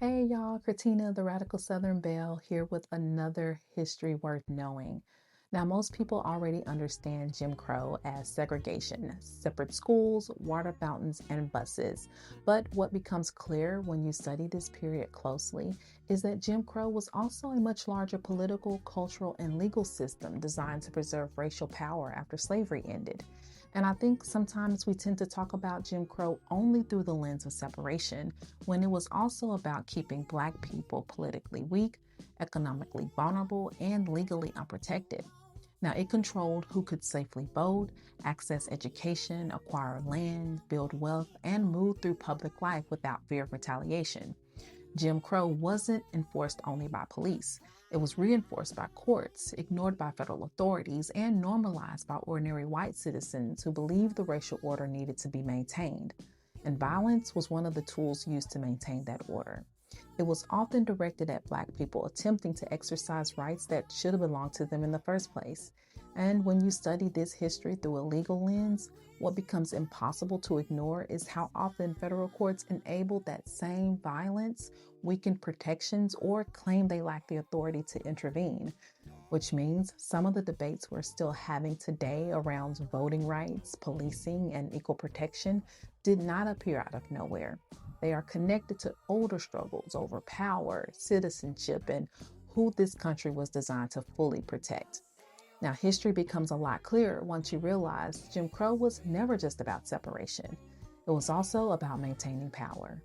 Hey y'all, Kratina, the Radical Southern Belle, here with another history worth knowing. Now, most people already understand Jim Crow as segregation, separate schools, water fountains, and buses. But what becomes clear when you study this period closely is that Jim Crow was also a much larger political, cultural, and legal system designed to preserve racial power after slavery ended. And I think sometimes we tend to talk about Jim Crow only through the lens of separation, when it was also about keeping Black people politically weak, economically vulnerable, and legally unprotected. Now, it controlled who could safely vote, access education, acquire land, build wealth, and move through public life without fear of retaliation. Jim Crow wasn't enforced only by police. It was reinforced by courts, ignored by federal authorities, and normalized by ordinary white citizens who believed the racial order needed to be maintained. And violence was one of the tools used to maintain that order. It was often directed at Black people attempting to exercise rights that should have belonged to them in the first place. And when you study this history through a legal lens, what becomes impossible to ignore is how often federal courts enabled that same violence, weakened protections, or claim they lack the authority to intervene. Which means some of the debates we're still having today around voting rights, policing, and equal protection did not appear out of nowhere. They are connected to older struggles over power, citizenship, and who this country was designed to fully protect. Now, history becomes a lot clearer once you realize Jim Crow was never just about separation. It was also about maintaining power.